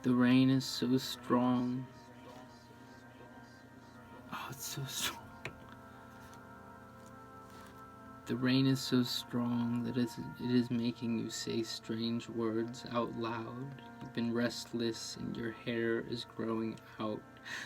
The rain is so strong. Oh, it's so strong. The rain is so strong that it is making you say strange words out loud. You've been restless and your hair is growing out.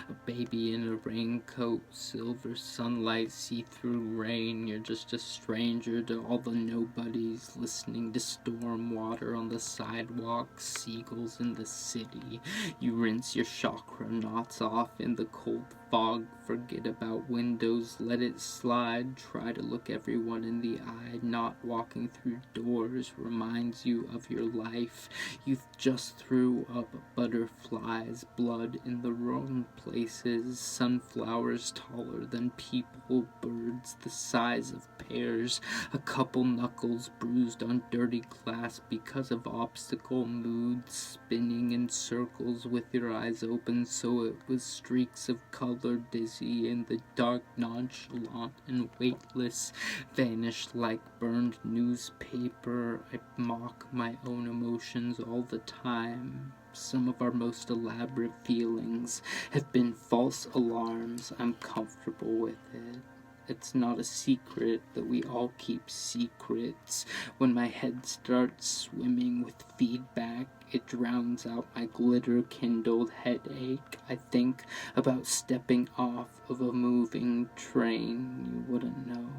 A baby in a raincoat, silver sunlight, see-through rain. You're just a stranger to all the nobodies, listening to storm water on the sidewalk, seagulls in the city. You rinse your chakra knots off in the cold fog, forget about windows, let it slide, try to look everyone in the eye. Not walking through doors reminds you of your life. You just threw up butterflies, blood in the wrong places, sunflowers taller than people, birds the size of pears, a couple knuckles bruised on dirty glass because of obstacle moods, spinning in circles with your eyes open so it was streaks of color, dizzy in the dark, nonchalant and weightless, vanished like burned newspaper. I mock my own emotions all the time. Some of our most elaborate feelings have been false alarms. I'm comfortable with it. It's not a secret that we all keep secrets. When my head starts swimming with feedback, it drowns out my glitter-kindled headache. I think about stepping off of a moving train. You wouldn't know.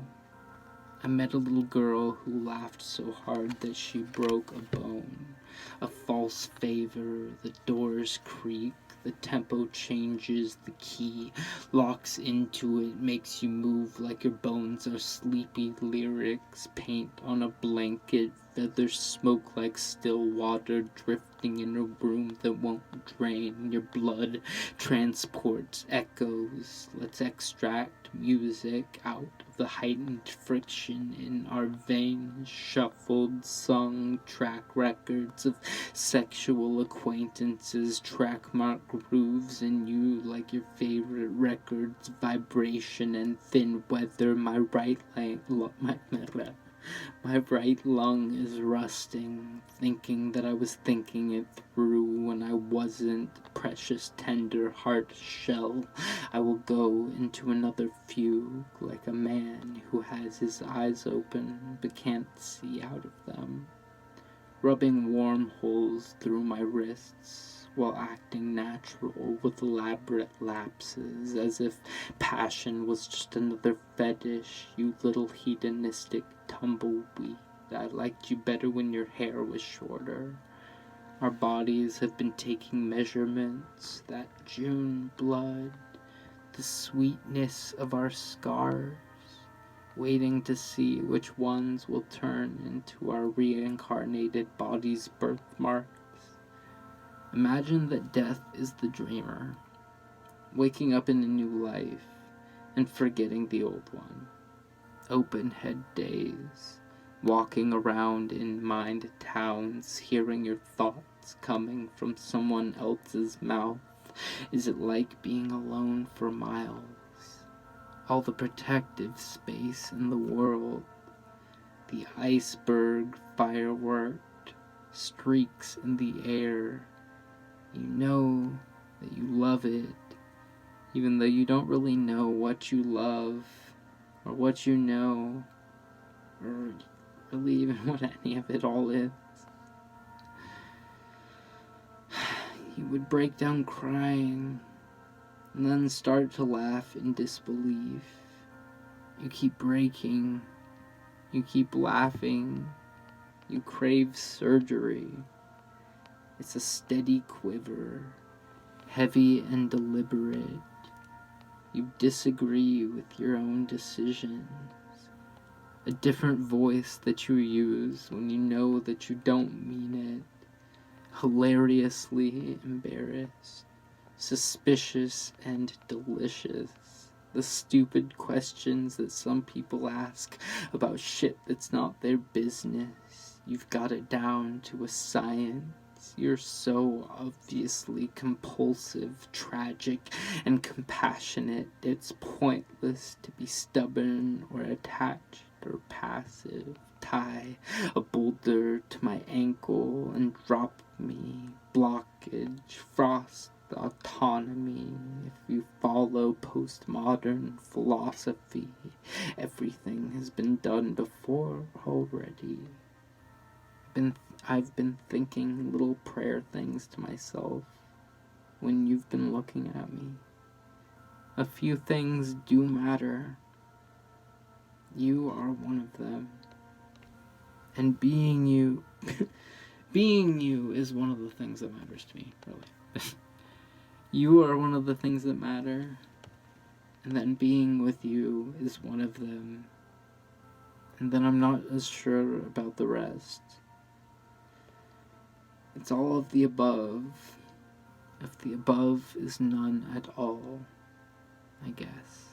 I met a little girl who laughed so hard that she broke a bone. A false favor, the doors creak, the tempo changes, the key locks into it, makes you move like your bones are sleepy lyrics, paint on a blanket, feathers smoke like still water drifting in a room that won't drain. Your blood transports echoes. Let's extract music out of the heightened friction in our veins, shuffled, sung track records of sexual acquaintances, track mark grooves in you like your favorite records, vibration and thin weather. My right lung is rusting, thinking that I was thinking it through when I wasn't. Precious, tender heart shell. I will go into another fugue like a man who has his eyes open but can't see out of them, rubbing warm holes through my wrists while acting natural with elaborate lapses, as if passion was just another fetish. You little hedonistic tumbleweed, I liked you better when your hair was shorter. Our bodies have been taking measurements, that June blood, the sweetness of our scars, waiting to see which ones will turn into our reincarnated bodies' birthmarks. Imagine that death is the dreamer, waking up in a new life and forgetting the old one. Open head days, walking around in mind towns, hearing your thoughts coming from someone else's mouth. Is it like being alone for miles? All the protective space in the world, the iceberg fireworked, streaks in the air. You know that you love it, even though you don't really know what you love, or what you know, or really even what any of it all is. You would break down crying, and then start to laugh in disbelief. You keep breaking, you keep laughing, you crave surgery. It's a steady quiver, heavy and deliberate. You disagree with your own decisions. A different voice that you use when you know that you don't mean it. Hilariously embarrassed, suspicious and delicious. The stupid questions that some people ask about shit that's not their business. You've got it down to a science. You're so obviously compulsive, tragic, and compassionate. It's pointless to be stubborn or attached or passive. Tie a boulder to my ankle and drop me. Block package, frost autonomy. If you follow postmodern philosophy, everything has been done before already. I've been thinking little prayer things to myself when you've been looking at me. A few things do matter. You are one of them. And being you being you is one of the things that matters to me, really. You are one of the things that matter. And then being with you is one of them. And then I'm not as sure about the rest. It's all of the above. If the above is none at all, I guess.